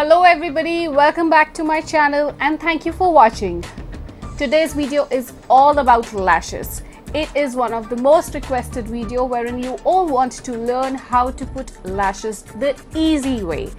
Hello everybody, welcome back to my channel and thank you for watching. Today's video is all about lashes. It is one of the most requested video wherein you all want to learn how to put lashes the easy way.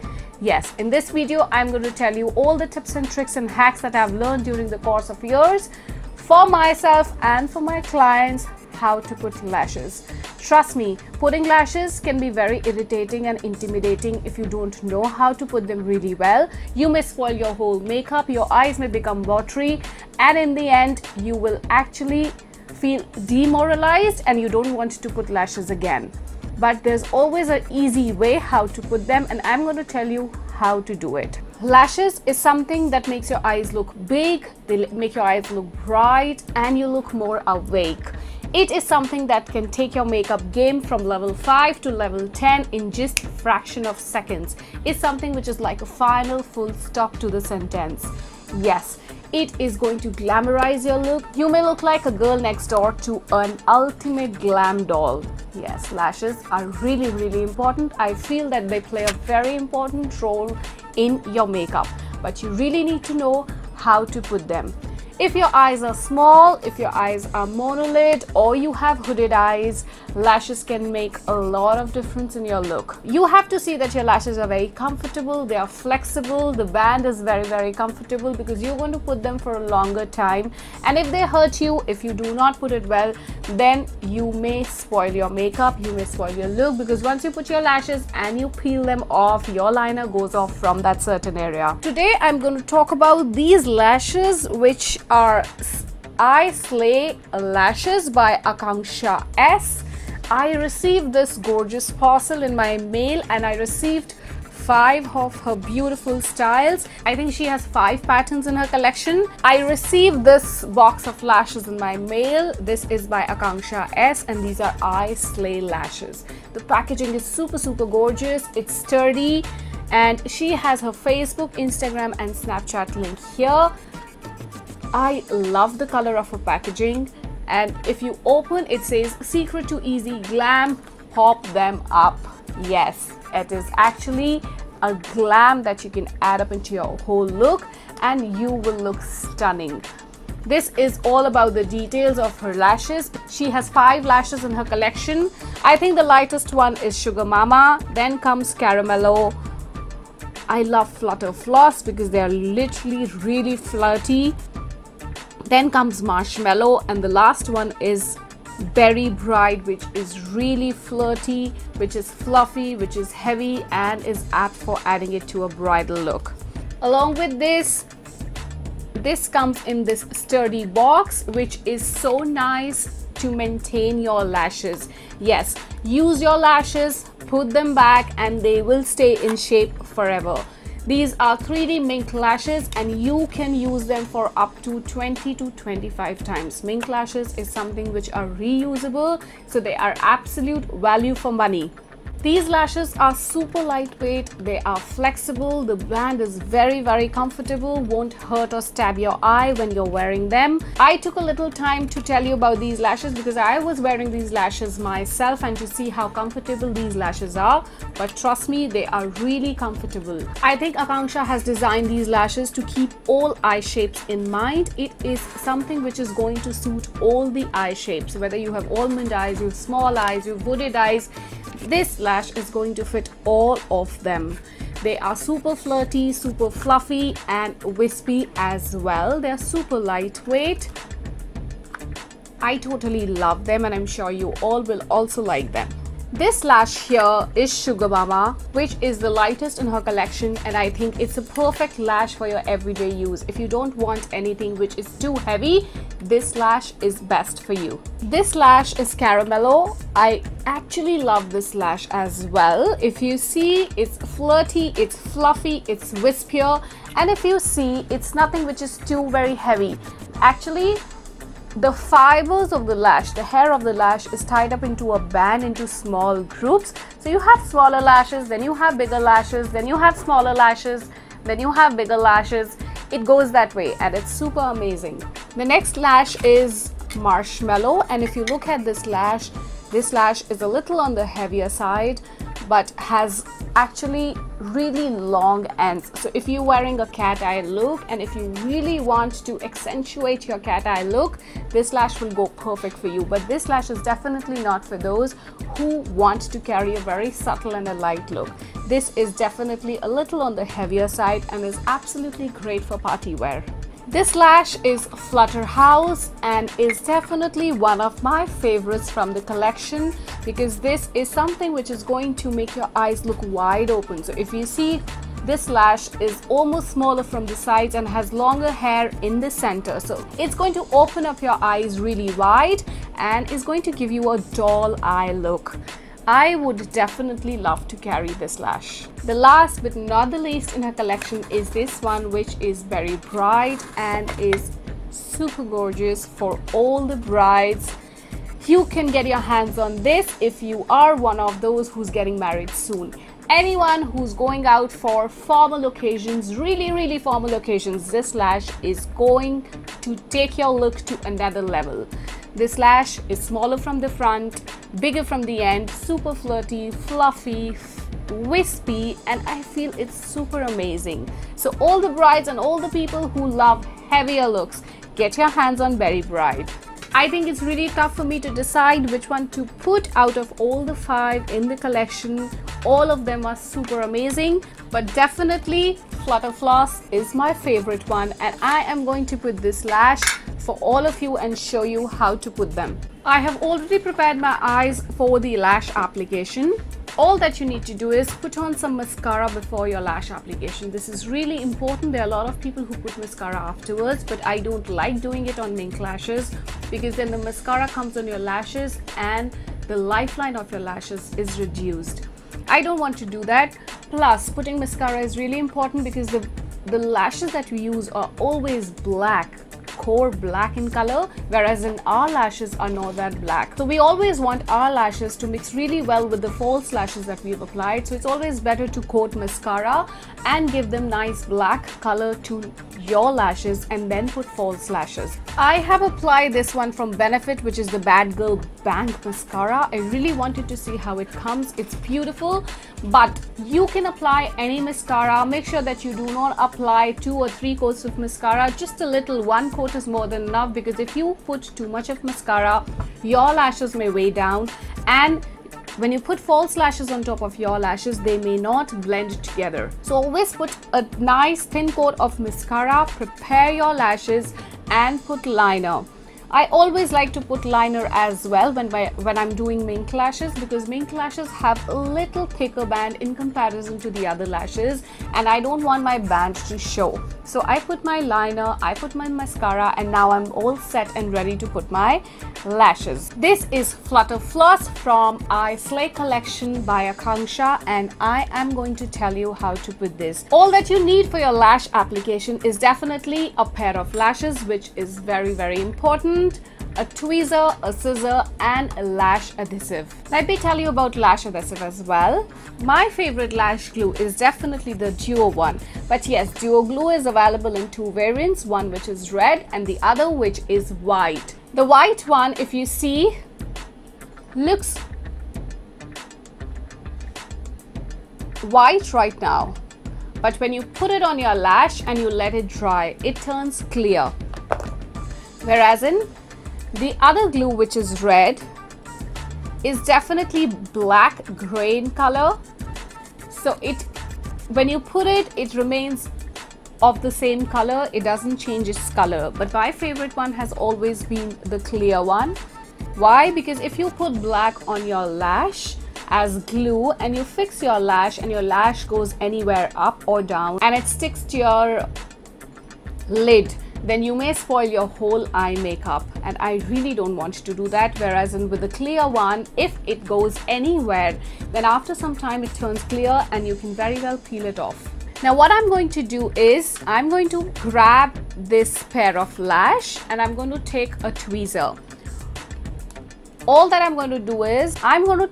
Yes, in this video I'm going to tell you all the tips and tricks and hacks that I've learned during the course of years for myself and for my clients how to put lashes. Trust me, putting lashes can be very irritating and intimidating if you don't know how to put them really well. You may spoil your whole makeup, your eyes may become watery, and in the end you will actually feel demoralized and you don't want to put lashes again. But there's always an easy way how to put them, and I'm going to tell you how to do it. Lashes is something that makes your eyes look big, they make your eyes look bright, and you look more awake. It is something that can take your makeup game from level 5 to level 10 in just a fraction of seconds. It's something which is like a final full stop to the sentence. Yes, it is going to glamorize your look. You may look like a girl next door to an ultimate glam doll. Yes, lashes are really important. I feel that they play a very important role in your makeup, but you really need to know how to put them. If your eyes are small, if your eyes are monolid, or you have hooded eyes, lashes can make a lot of difference in your look. You have to see that your lashes are very comfortable, they are flexible, the band is very comfortable because you're going to put them for a longer time. And if they hurt you, if you do not put it well, then you may spoil your makeup, you may spoil your look, because once you put your lashes and you peel them off, your liner goes off from that certain area. Today I'm going to talk about these lashes, which are I Slay Lashes by Akanksha S. I received this gorgeous parcel in my mail and I received 5 of her beautiful styles. I think she has 5 patterns in her collection. I received this box of lashes in my mail. This is by Akanksha S and these are I Slay Lashes. The packaging is super gorgeous, it's sturdy, and she has her Facebook, Instagram and Snapchat link here. I love the color of her packaging, and if you open, it says secret to easy glam, pop them up. Yes, it is actually a glam that you can add up into your whole look and you will look stunning. This is all about the details of her lashes. She has 5 lashes in her collection. I think the lightest one is Sugar Mama, then comes Caramello. I love Flutter Floss because they are literally really flirty. Then comes Marshmallow, and the last one is Berry Bright, which is really flirty, which is fluffy, which is heavy and is apt for adding it to a bridal look. Along with this comes in this sturdy box, which is so nice to maintain your lashes. Yes, use your lashes, put them back and they will stay in shape forever. These are 3D mink lashes and you can use them for up to 20 to 25 times. Mink lashes is something which are reusable, so they are absolute value for money. These lashes are super lightweight, they are flexible, the band is very comfortable, won't hurt or stab your eye when you're wearing them. I took a little time to tell you about these lashes because I was wearing these lashes myself and to see how comfortable these lashes are, but trust me, they are really comfortable. I think Akanksha has designed these lashes to keep all eye shapes in mind. It is something which is going to suit all the eye shapes, whether you have almond eyes, you have small eyes, you have hooded eyes. This lash is going to fit all of them. They are super flirty, super fluffy and wispy as well. They are super lightweight. I totally love them and I'm sure you all will also like them. This lash here is Sugar Mama, which is the lightest in her collection, and I think it's a perfect lash for your everyday use. If you don't want anything which is too heavy, this lash is best for you. This lash is Caramello. I actually love this lash as well. If you see, it's flirty, it's fluffy, it's wispier, and if you see, it's nothing which is too very heavy. Actually, the fibers of the lash, the hair of the lash is tied up into a band into small groups. So you have smaller lashes, then you have bigger lashes, then you have smaller lashes, then you have bigger lashes. It goes that way and it's super amazing. The next lash is Marshmallow, and if you look at this lash is a little on the heavier side, but has actually really long ends. So if you're wearing a cat eye look and if you really want to accentuate your cat eye look, this lash will go perfect for you. But this lash is definitely not for those who want to carry a very subtle and a light look. This is definitely a little on the heavier side and is absolutely great for party wear. This lash is Flutter House and is definitely one of my favorites from the collection, because this is something which is going to make your eyes look wide open. So if you see, this lash is almost smaller from the sides and has longer hair in the center. So it's going to open up your eyes really wide and is going to give you a doll eye look. I would definitely love to carry this lash. The last but not the least in her collection is this one, which is very bright and is super gorgeous for all the brides. You can get your hands on this if you are one of those who's getting married soon. Anyone who's going out for formal occasions, really formal occasions, this lash is going to take your look to another level. This lash is smaller from the front, bigger from the end, super flirty, fluffy, wispy, and I feel it's super amazing. So all the brides and all the people who love heavier looks, get your hands on Berry Bride. I think it's really tough for me to decide which one to put out of all the 5 in the collection. All of them are super amazing, but definitely Flutter Floss is my favorite one, and I am going to put this lash for all of you and show you how to put them. I have already prepared my eyes for the lash application. All that you need to do is put on some mascara before your lash application. This is really important. There are a lot of people who put mascara afterwards, but I don't like doing it on mink lashes, because then the mascara comes on your lashes and the lifeline of your lashes is reduced. I don't want to do that. Plus, putting mascara is really important because the lashes that we use are always black, core black in color, whereas in our lashes are not that black. So we always want our lashes to mix really well with the false lashes that we've applied. So it's always better to coat mascara and give them nice black color to your lashes and then put false lashes. I have applied this one from Benefit, which is the Bad Girl Bank Mascara. I really wanted to see how it comes. It's beautiful, but you can apply any mascara. Make sure that you do not apply 2 or 3 coats of mascara. Just a little, 1 coat is more than enough, because if you put too much of mascara, your lashes may weigh down, and when you put false lashes on top of your lashes, they may not blend together. So always put a nice thin coat of mascara, prepare your lashes and put liner. I always like to put liner as well when I'm doing mink lashes, because mink lashes have a little thicker band in comparison to the other lashes, and I don't want my band to show. So I put my liner, I put my mascara, and now I'm all set and ready to put my lashes. This is Flutter Floss from Eye Slay collection by Konica, and I am going to tell you how to put this. All that you need for your lash application is definitely a pair of lashes, which is very important, a tweezer, a scissor, and a lash adhesive. Let me tell you about lash adhesive as well. My favorite lash glue is definitely the duo one, but yes, duo glue is available in 2 variants, one which is red and the other which is white. The white one, if you see, looks white right now, but when you put it on your lash and you let it dry, it turns clear. Whereas in the other glue, which is red, is definitely black gray in color. So when you put it, it remains of the same color, it doesn't change its color. But my favorite one has always been the clear one. Why? Because if you put black on your lash as glue and you fix your lash and your lash goes anywhere up or down and it sticks to your lid, then you may spoil your whole eye makeup, and I really don't want to do that. Whereas with the clear one, if it goes anywhere, then after some time it turns clear and you can very well peel it off. Now what I'm going to do is I'm going to grab this pair of lash and I'm going to take a tweezer. All that I'm going to do is I'm going to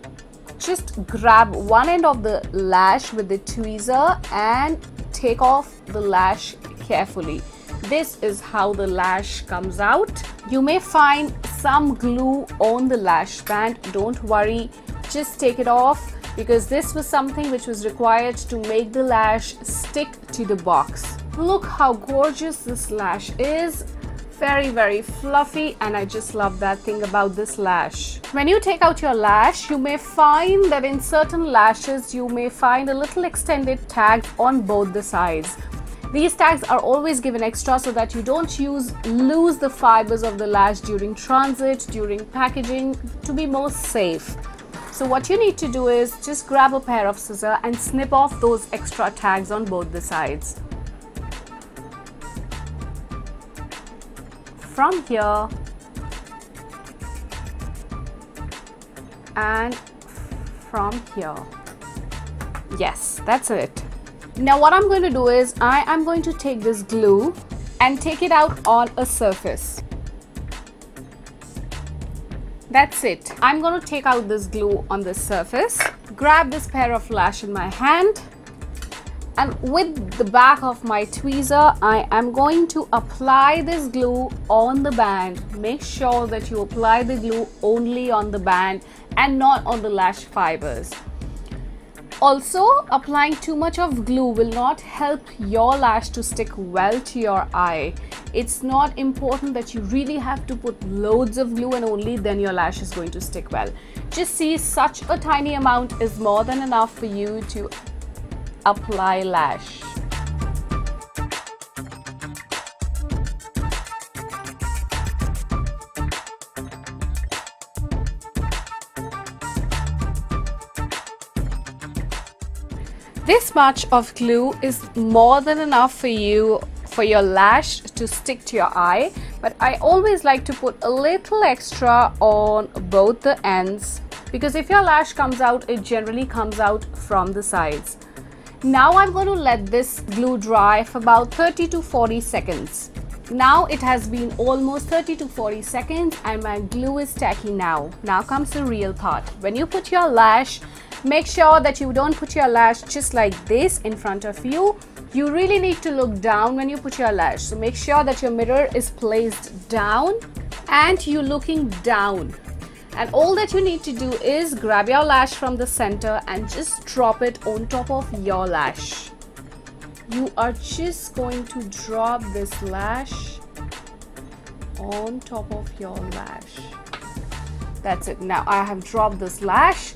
just grab one end of the lash with the tweezer and take off the lash carefully. This is how the lash comes out. You may find some glue on the lash band. Don't worry, just take it off because this was something which was required to make the lash stick to the box. Look how gorgeous this lash is. Very fluffy, and I just love that thing about this lash. When you take out your lash, you may find that in certain lashes you may find a little extended tags on both the sides. These tags are always given extra so that you don't lose the fibers of the lash during transit, during packaging, to be more safe. So what you need to do is just grab a pair of scissors and snip off those extra tags on both the sides. From here and from here. Yes, that's it. Now what I'm going to do is I am going to take this glue and take it out on a surface. That's it. I'm going to take out this glue on this surface, grab this pair of lash in my hand, and with the back of my tweezer, I am going to apply this glue on the band. Make sure that you apply the glue only on the band and not on the lash fibers. Also, applying too much of glue will not help your lash to stick well to your eye. It's not important that you really have to put loads of glue and only then your lash is going to stick well. Just see, such a tiny amount is more than enough for you to apply lash. This much of glue is more than enough for your lash to stick to your eye, but I always like to put a little extra on both the ends, because if your lash comes out, it generally comes out from the sides. Now I'm going to let this glue dry for about 30 to 40 seconds. Now it has been almost 30 to 40 seconds and my glue is tacky now. Now comes the real part. When you put your lash, make sure that you don't put your lash just like this in front of you. You really need to look down when you put your lash. So make sure that your mirror is placed down and you're looking down. And all that you need to do is grab your lash from the center and just drop it on top of your lash. You are just going to drop this lash on top of your lash. That's it. Now I have dropped this lash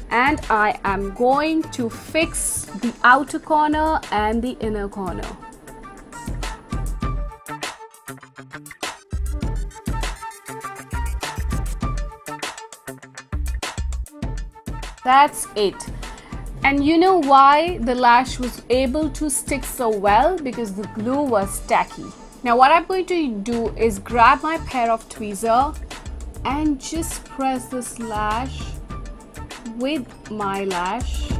and I am going to fix the outer corner and the inner corner. That's it. And you know why the lash was able to stick so well? Because the glue was tacky. Now what I'm going to do is grab my pair of tweezers and just press this lash with my lash.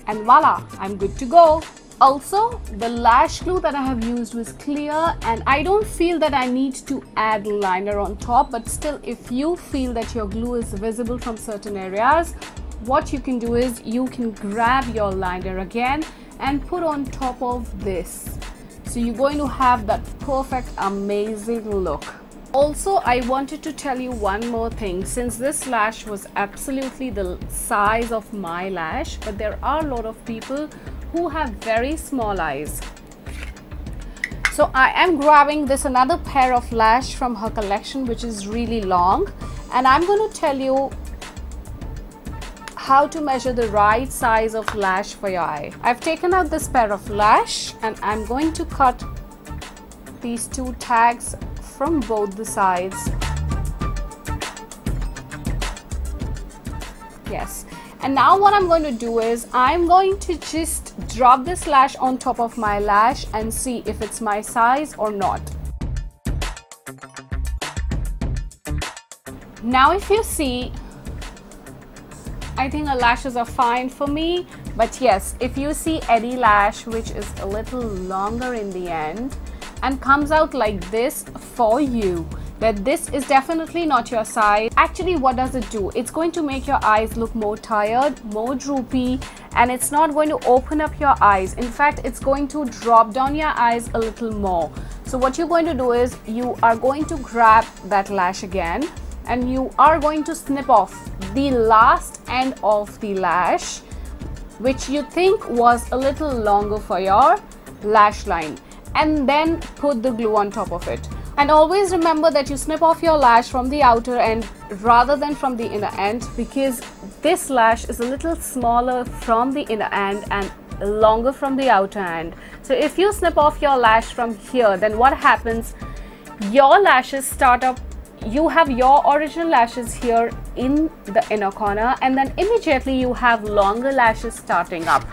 And voila, I'm good to go. Also, the lash glue that I have used was clear and I don't feel that I need to add liner on top, but still if you feel that your glue is visible from certain areas, what you can do is you can grab your liner again and put on top of this. So you're going to have that perfect, amazing look. Also, I wanted to tell you one more thing. Since this lash was absolutely the size of my lash, but there are a lot of people who have very small eyes. So I am grabbing this another pair of lash from her collection, which is really long, and I'm going to tell you how to measure the right size of lash for your eye. I've taken out this pair of lash and I'm going to cut these two tags from both the sides. Yes. And now what I'm going to do is I'm going to just drop this lash on top of my lash and see if it's my size or not. Now if you see, I think the lashes are fine for me, but yes, if you see Eddie lash which is a little longer in the end and comes out like this for you, that this is definitely not your size. Actually, what does it do? It's going to make your eyes look more tired, more droopy, and it's not going to open up your eyes. In fact, it's going to drop down your eyes a little more. So what you're going to do is you are going to grab that lash again, and you are going to snip off the last end of the lash, which you think was a little longer for your lash line, and then put the glue on top of it. And always remember that you snip off your lash from the outer end rather than from the inner end, because this lash is a little smaller from the inner end and longer from the outer end. So if you snip off your lash from here, then what happens? Your lashes start up, you have your original lashes here in the inner corner, and then immediately you have longer lashes starting up,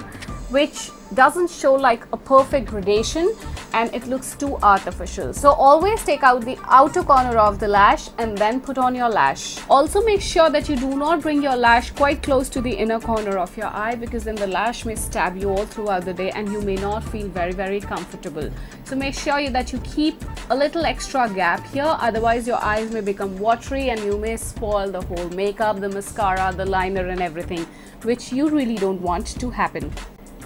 which doesn't show like a perfect gradation, and it looks too artificial. So always take out the outer corner of the lash and then put on your lash. Also make sure that you do not bring your lash quite close to the inner corner of your eye, because then the lash may stab you all throughout the day and you may not feel very comfortable. So make sure that you keep a little extra gap here, otherwise your eyes may become watery and you may spoil the whole makeup, the mascara, the liner and everything, which you really don't want to happen.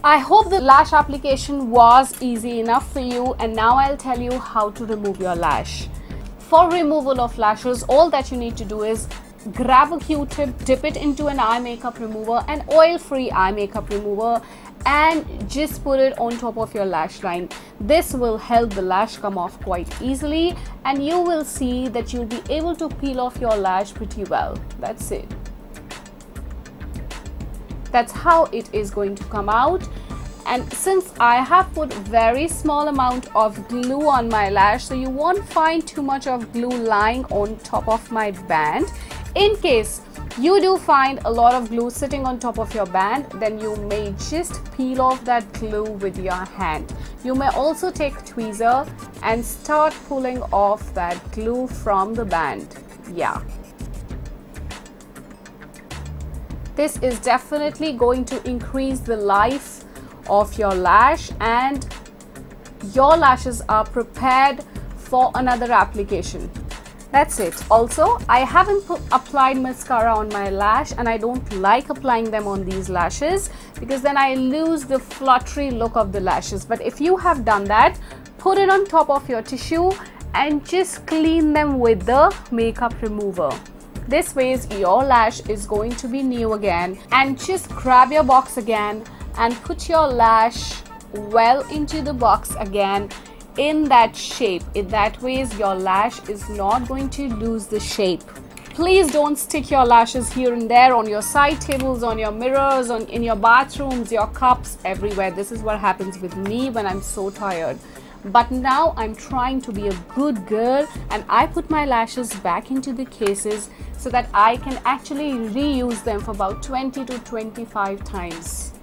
I hope the lash application was easy enough for you, and now I'll tell you how to remove your lash. For removal of lashes, all that you need to do is grab a Q-tip, dip it into an eye makeup remover, an oil-free eye makeup remover, and just put it on top of your lash line. This will help the lash come off quite easily, and you will see that you'll be able to peel off your lash pretty well. That's it. That's how it is going to come out. And since I have put very small amount of glue on my lash, so you won't find too much of glue lying on top of my band. In case you do find a lot of glue sitting on top of your band, then you may just peel off that glue with your hand. You may also take a tweezer and start pulling off that glue from the band. Yeah. This is definitely going to increase the life of your lash, and your lashes are prepared for another application. That's it. Also, I haven't applied mascara on my lash, and I don't like applying them on these lashes because then I lose the fluttery look of the lashes. But if you have done that, put it on top of your tissue and just clean them with the makeup remover. This way your lash is going to be new again, and just grab your box again and put your lash well into the box again in that shape. In that way your lash is not going to lose the shape. Please don't stick your lashes here and there on your side tables, on your mirrors, in your bathrooms, your cups, everywhere. This is what happens with me when I'm so tired. But now I'm trying to be a good girl, and I put my lashes back into the cases so that I can actually reuse them for about 20 to 25 times.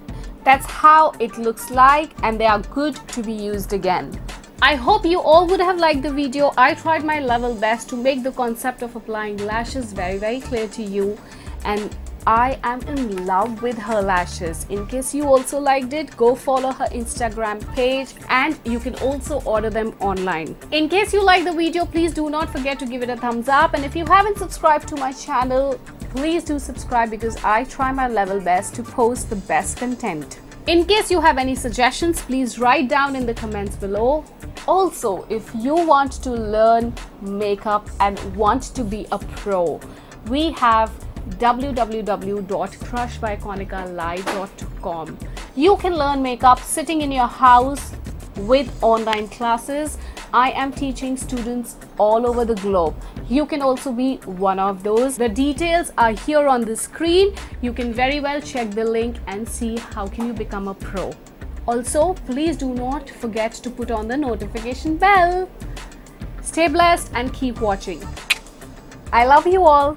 That's how it looks like, and they are good to be used again. I hope you all would have liked the video. I tried my level best to make the concept of applying lashes very clear to you, and I am in love with her lashes. In case you also liked it, go follow her Instagram page, and you can also order them online. In case you like the video, please do not forget to give it a thumbs up, and if you haven't subscribed to my channel, please do subscribe, because I try my level best to post the best content. In case you have any suggestions, please write down in the comments below. Also, if you want to learn makeup and want to be a pro, we have www.crushbyconicalive.com. You can learn makeup sitting in your house with online classes. I am teaching students all over the globe. You can also be one of those. The details are here on the screen. You can very well check the link and see how can you become a pro. Also, please do not forget to put on the notification bell. Stay blessed and keep watching. I love you all.